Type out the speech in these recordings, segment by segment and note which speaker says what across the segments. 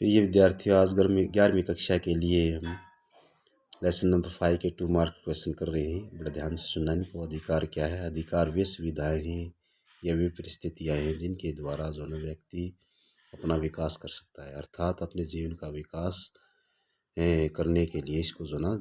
Speaker 1: प्रिय विद्यार्थियों, आज 11वीं कक्षा के लिए हम लेसन नंबर 5 के 2 मार्क क्वेश्चन कर रहे हैं। बड़े ध्यान से सुनना इनको। अधिकार क्या है? अधिकार वे सुविधाएं हैं या वे परिस्थितियां हैं जिनके द्वारा जो है व्यक्ति अपना विकास कर सकता है, अर्थात अपने जीवन का विकास करने के लिए इसको जो ना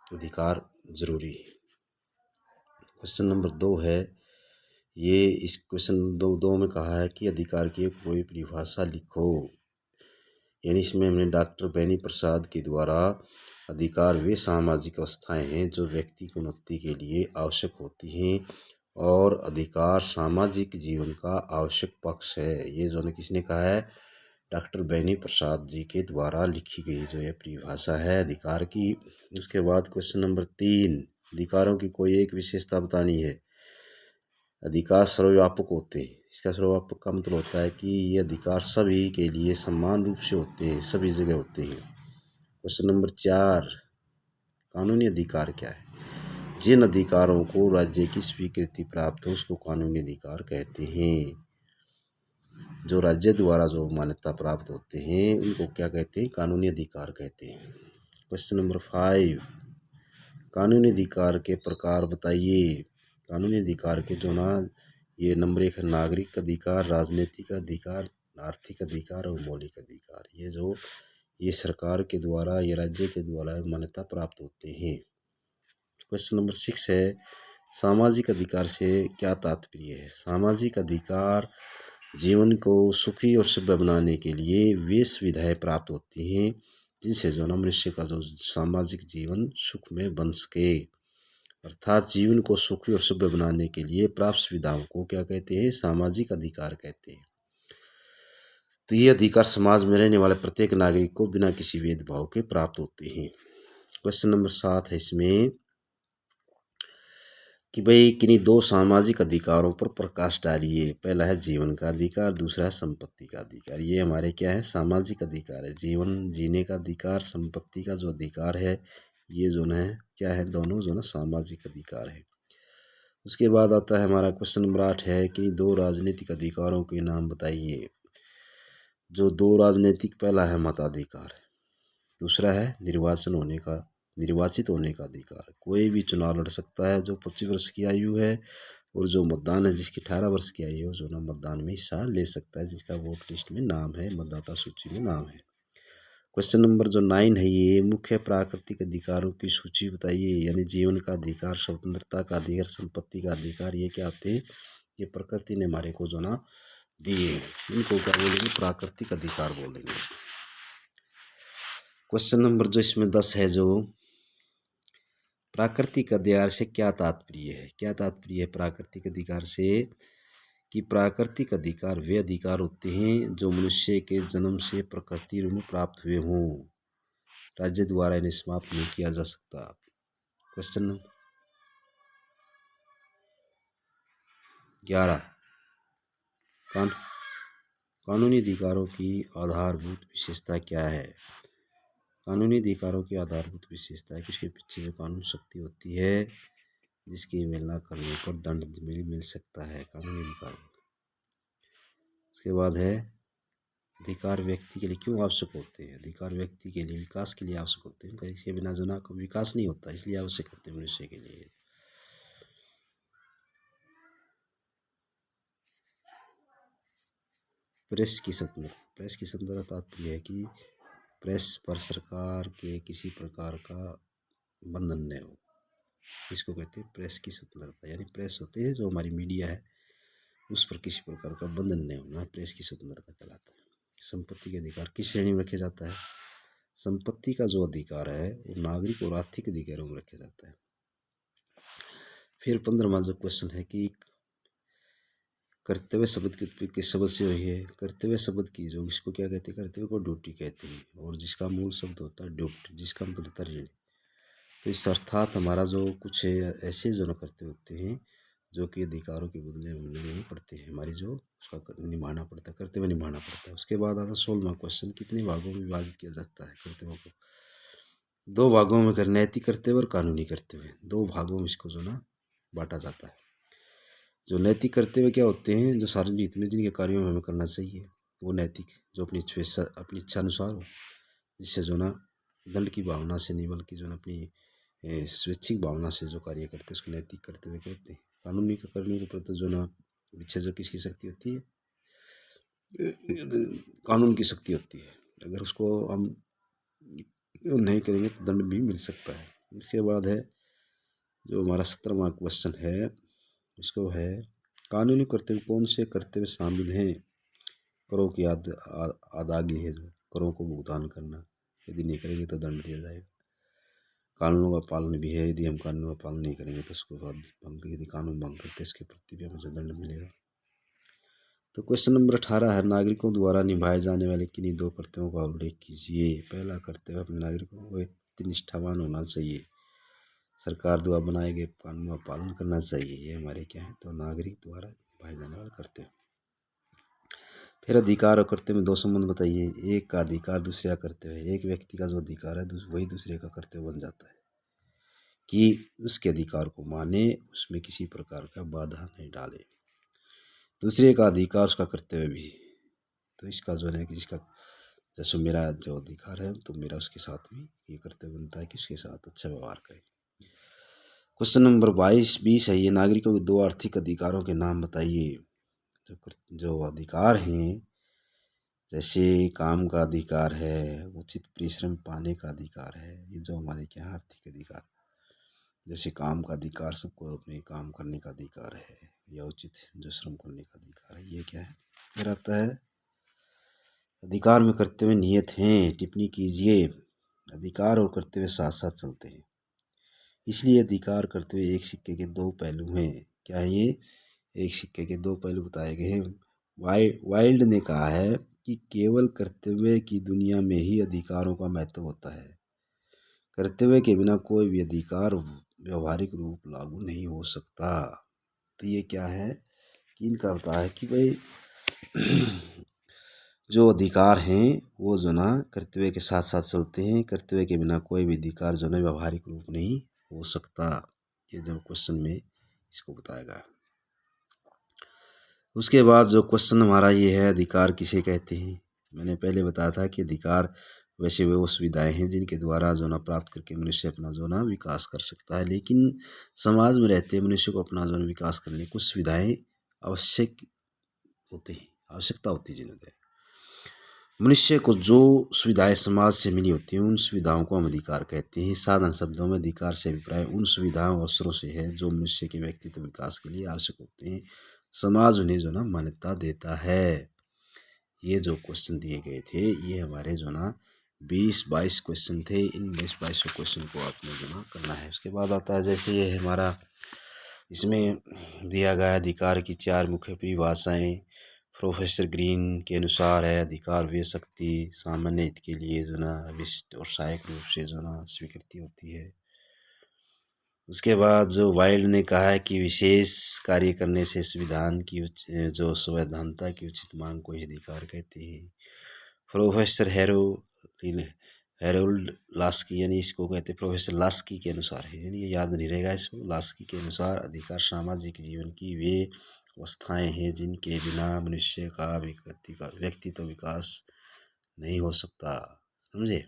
Speaker 1: अधिकार जरूरी है। क्वेश्चन नंबर 2 है, ये इस क्वेश्चन दो में कहा है कि अधिकार की कोई परिभाषा लिखो। यानी इसमें हमने डॉक्टर बेनी प्रसाद के द्वारा अधिकार वे सामाजिक अवस्थाएं हैं जो व्यक्ति की उन्नति के लिए आवश्यक होती हैं और अधिकार सामाजिक जीवन का आवश्यक पक्ष है। ये जो है किसने कहा है? डॉक्टर बेनी प्रसाद जी के द्वारा लिखी गई जो है परिभाषा है अधिकार की। उसके बाद क्वेश्चन नंबर 3, अधिकारों की कोई एक विशेषता बतानी है। अधिकार सर्वव्यापक होते हैं। इसका सर्वव्यापक का मतलब होता है कि ये अधिकार सभी के लिए समान रूप से होते हैं, सभी जगह होते हैं। क्वेश्चन नंबर 4, कानूनी अधिकार क्या है? जिन अधिकारों को राज्य की स्वीकृति प्राप्त हो उसको कानूनी अधिकार कहते हैं। जो राज्य द्वारा जो मान्यता प्राप्त होते हैं उनको क्या कहते हैं? कानूनी अधिकार कहते हैं। क्वेश्चन नंबर 5, कानूनी अधिकार के प्रकार बताइए। कानूनी अधिकार के जो ना ये नंबर 1 है नागरिक अधिकार, राजनीतिक अधिकार, आर्थिक अधिकार और मौलिक अधिकार। ये सरकार के द्वारा, ये राज्य के द्वारा मान्यता प्राप्त होते हैं। क्वेश्चन नंबर 6 है, सामाजिक अधिकार से क्या तात्पर्य है? सामाजिक अधिकार जीवन को सुखी और सभ्य बनाने के लिए वे सुविधाएं प्राप्त होती हैं जिनसे जो ना मनुष्य का जो सामाजिक जीवन सुख में बन सके, अर्थात जीवन को सुखी और सभ्य बनाने के लिए प्राप्त सुविधाओं को क्या कहते हैं? सामाजिक अधिकार कहते हैं। तो ये अधिकार समाज में रहने वाले प्रत्येक नागरिक को बिना किसी भेदभाव के प्राप्त होते हैं। क्वेश्चन नंबर 7 है इसमें कि भाई किन्हीं 2 सामाजिक अधिकारों पर प्रकाश डालिए। पहला है जीवन का अधिकार, दूसरा है संपत्ति का अधिकार। ये हमारे क्या है? सामाजिक अधिकार है। जीवन जीने का अधिकार, संपत्ति का जो अधिकार है, ये जो है क्या है? दोनों जो ना सामाजिक अधिकार है। उसके बाद आता है हमारा क्वेश्चन नंबर 8 है कि 2 राजनीतिक अधिकारों के नाम बताइए। जो 2 राजनीतिक, पहला है मताधिकार, दूसरा है निर्वाचित होने का अधिकार। कोई भी चुनाव लड़ सकता है जो 25 वर्ष की आयु है, और जो मतदान है जिसकी 18 वर्ष की आयु है जो ना मतदान में हिस्सा ले सकता है, जिसका वोट लिस्ट में नाम है, मतदाता सूची में नाम है। क्वेश्चन नंबर जो 9 है, ये मुख्य प्राकृतिक अधिकारों की सूची बताइए। यानी जीवन का अधिकार, स्वतंत्रता का अधिकार, संपत्ति का अधिकार, ये क्या होते हैं? ये प्रकृति ने हमारे को जो ना दिए, इनको क्या बोलेंगे? प्राकृतिक अधिकार बोलेंगे। क्वेश्चन नंबर जो इसमें 10 है, जो प्राकृतिक अधिकार से क्या तात्पर्य है? क्या तात्पर्य है प्राकृतिक अधिकार से? कि प्राकृतिक अधिकार वे अधिकार होते हैं जो मनुष्य के जन्म से प्रकृति में प्राप्त हुए हों, राज्य द्वारा इन्हें समाप्त नहीं किया जा सकता। क्वेश्चन नंबर 11, कानूनी अधिकारों की आधारभूत विशेषता क्या है? कानूनी अधिकारों की आधारभूत विशेषता है कि उसके पीछे जो कानून शक्ति होती है जिसकी अवहेलना करने पर दंड मिल सकता है, कानूनी अधिकार। उसके बाद है अधिकार व्यक्ति के लिए क्यों आवश्यक होते हैं? अधिकार व्यक्ति के लिए विकास के लिए आवश्यक होते हैं। इसके बिना जो ना विकास नहीं होता, इसलिए आवश्यक होते हैं मनुष्य के लिए। प्रेस की स्वतंत्रता। प्रेस की स्वतंत्रता तात्पर्य है कि प्रेस पर सरकार के किसी प्रकार का बंधन न हो, इसको कहते हैं प्रेस की स्वतंत्रता। यानी प्रेस होते हैं जो हमारी मीडिया है, उस पर किसी प्रकार का बंधन न होना प्रेस की स्वतंत्रता कहलाता है। संपत्ति के अधिकार किस श्रेणी में रखा जाता है? संपत्ति का जो अधिकार है वो नागरिक और आर्थिक अधिकारों में रखा जाता है। फिर 15वां जो क्वेश्चन है कि कर्तव्य शब्द के शब्द से हुई है। कर्तव्य शब्द की जो इसको क्या कहते हैं? कर्तव्य को ड्यूटी कहते हैं, और जिसका मूल शब्द होता है ड्यूटी, जिसका मतलब होता है ऋण। तो इस अर्थात हमारा जो कुछ ऐसे जो न कर्तव्य होते हैं जो कि अधिकारों के बदले लेने पड़ते हैं, हमारी जो उसका निभाना पड़ता है, कर्तव्य निभाना पड़ता है। उसके बाद आता है 16वां क्वेश्चन, कितने भागों में विभाजित किया जाता है कर्तव्यों को? 2 भागों में कर, नैतिक कर्तव्य और कानूनी कर्तव्य, 2 भागों में इसको जो ना बांटा जाता है। जो नैतिक कर्तव्य क्या होते हैं? जो सार्वजनिक हित में जिनके कार्यों में हमें करना चाहिए, वो नैतिक जो अपनी इच्छा अनुसार हो, जिससे जो ना दंड की भावना से नहीं बल्कि जो ना अपनी स्वैच्छिक भावना से जो कार्य करते हैं उसको नैतिक करते हुए कहते हैं। कानूनी का करने के प्रति जो ना पीछे जो किसकी शक्ति होती है, कानून की शक्ति होती है। अगर उसको हम नहीं करेंगे तो दंड भी मिल सकता है। इसके बाद है जो हमारा 17वां क्वेश्चन है, इसको है कानूनी कर्तव्य कौन से कर्तव्य शामिल हैं। करों की अदायगी है, जो करों को भुगतान करना, यदि नहीं करेंगे तो दंड दिया जाएगा। कानूनों का पालन भी है, यदि हम कानूनों का पालन नहीं करेंगे तो उसके बाद यदि कानून भंग करते हैं इसके प्रति भी हमें जो दंड मिलेगा। तो क्वेश्चन नंबर 18 है, नागरिकों द्वारा निभाए जाने वाले किन्हीं 2 कर्तव्यों का उल्लेख कीजिए। पहला कर्तव्य अपने नागरिकों को निष्ठावान होना चाहिए, सरकार द्वारा बनाए गए कानून का पालन करना चाहिए। ये हमारे क्या है, तो नागरिक द्वारा निभाए जाने वाले कर्तव्य। फिर अधिकार और कर्तव्य में 2 संबंध बताइए। एक का अधिकार दूसरे का कर्तव्य है। एक व्यक्ति का जो अधिकार है वही दूसरे का कर्तव्य बन जाता है कि उसके अधिकार को माने, उसमें किसी प्रकार का बाधा नहीं डाले। दूसरे का अधिकार उसका कर्तव्य भी। तो इसका जो है कि जिसका जैसे मेरा जो अधिकार है तो मेरा उसके साथ भी ये कर्तव्य बनता है कि उसके साथ अच्छा व्यवहार करें। क्वेश्चन नंबर 20 है, ये नागरिकों के 2 आर्थिक अधिकारों के नाम बताइए। जो अधिकार हैं, जैसे काम का अधिकार है, उचित परिश्रम पाने का अधिकार है, ये जो हमारे क्या आर्थिक अधिकार। जैसे काम का अधिकार, सबको अपने काम करने का अधिकार है, या उचित जो श्रम करने का अधिकार है, ये क्या है, ये रहता है। अधिकार में कर्तव्य नियत हैं, टिप्पणी कीजिए। अधिकार और कर्तव्य साथ साथ चलते हैं, इसलिए अधिकार कर्तव्य एक सिक्के के 2 पहलू हैं। क्या है ये, एक सिक्के के 2 पहलू बताए गए हैं। वाइल्ड ने कहा है कि केवल कर्तव्य की दुनिया में ही अधिकारों का महत्व होता है। कर्तव्य के बिना कोई भी अधिकार व्यवहारिक रूप लागू नहीं हो सकता। तो ये क्या है कि इनका होता है कि भाई जो अधिकार हैं वो जो ना कर्तव्य के साथ साथ चलते हैं। कर्तव्य के बिना कोई भी अधिकार जो ना व्यवहारिक रूप नहीं हो सकता। ये जब क्वेश्चन में इसको बताया गया। उसके बाद जो क्वेश्चन हमारा ये है, अधिकार किसे कहते हैं। मैंने पहले बताया था कि अधिकार वैसे वो सुविधाएं हैं जिनके द्वारा जो ना प्राप्त करके मनुष्य अपना जो ना विकास कर सकता है। लेकिन समाज में रहते मनुष्य को अपना जो विकास करने कुछ सुविधाएं आवश्यक होती हैं, आवश्यकता होती है जिन्हें मनुष्य को जो सुविधाएं समाज से मिली होती हैं उन सुविधाओं को हम अधिकार कहते हैं। साधारण शब्दों में अधिकार से अभिप्राय उन सुविधाओं और अवसरों से है जो मनुष्य के व्यक्तित्व विकास के लिए आवश्यक होते हैं। समाज उन्हें जो ना मान्यता देता है। ये जो क्वेश्चन दिए गए थे ये हमारे जो ना 20-22 क्वेश्चन थे। इन 20-22 क्वेश्चन को आपने जो ना करना है। उसके बाद आता है जैसे ये हमारा इसमें दिया गया अधिकार की 4 मुख्य परिभाषाएं प्रोफेसर ग्रीन के अनुसार है। अधिकार वे शक्ति सामान्य हित के लिए जो ना अविष्ट और सहायक रूप से जो ना स्वीकृति होती है। उसके बाद जो वाइल्ड ने कहा है कि विशेष कार्य करने से संविधान की जो संवैधानिकता की उचित मांग को अधिकार कहते हैं। प्रोफेसर हेरोल्ड लास्की यानी इसको कहते हैं प्रोफेसर लास्की के अनुसार है, यानी ये याद नहीं रहेगा इसको। लास्की के अनुसार अधिकार सामाजिक जीवन की वे अवस्थाएं हैं जिनके बिना मनुष्य का व्यक्तित्व विकास नहीं हो सकता। समझे।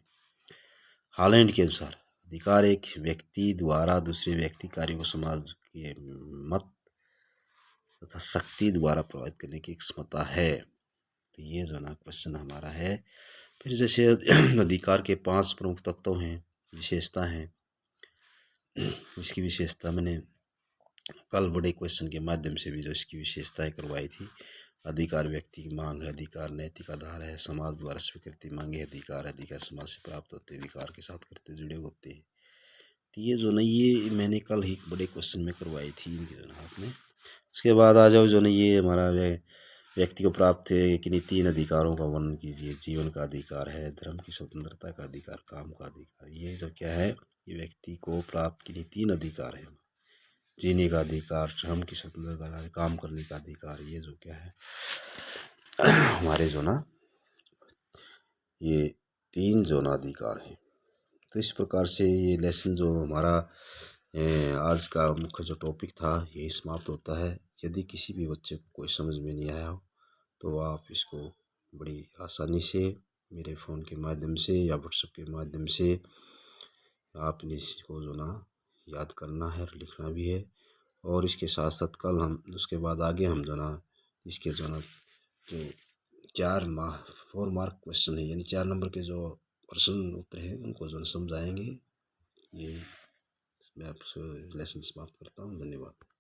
Speaker 1: हॉलैंड के अनुसार अधिकार एक व्यक्ति द्वारा दूसरे व्यक्ति कार्य को समाज के मत तथा शक्ति द्वारा प्रभावित करने की क्षमता है। तो ये जो ना क्वेश्चन हमारा है। फिर जैसे अधिकार के 5 प्रमुख तत्व हैं, विशेषता हैं। इसकी विशेषता मैंने कल बड़े क्वेश्चन के माध्यम से भी जो इसकी विशेषताएं करवाई थी। अधिकार व्यक्ति की मांग है, अधिकार नैतिक आधार है, समाज द्वारा स्वीकृति मांगे अधिकार, अधिकार समाज से प्राप्त होते अधिकार के साथ करते जुड़े होते हैं। तो ये जो ना ये मैंने कल ही बड़े क्वेश्चन में करवाई थी इनके जो ना आपने। उसके बाद आ जाओ जो ना ये हमारा व्यक्ति को प्राप्त किन्हीं 3 अधिकारों का वर्णन कीजिए। जीवन का अधिकार है, धर्म की स्वतंत्रता का अधिकार, काम का अधिकार। ये जो क्या है, ये व्यक्ति को प्राप्त किन्हीं 3 अधिकार है। जीने का अधिकार, श्रम की स्वतंत्रता का, काम करने का अधिकार। ये जो क्या है हमारे जो ना ये 3 जो ना अधिकार हैं। तो इस प्रकार से ये लेसन जो हमारा आज का मुख्य जो टॉपिक था यही समाप्त होता है। यदि किसी भी बच्चे को कोई समझ में नहीं आया हो तो आप इसको बड़ी आसानी से मेरे फ़ोन के माध्यम से या व्हाट्सएप के माध्यम से आपने इसको जो ना याद करना है और लिखना भी है। और इसके साथ साथ कल हम उसके बाद आगे हम जो ना इसके जो ना जो 4 मार्क क्वेश्चन है, यानी 4 नंबर के जो प्रश्न उत्तर है उनको जो समझाएंगे। ये मैं आपसे लेसन समाप्त करता हूँ। धन्यवाद।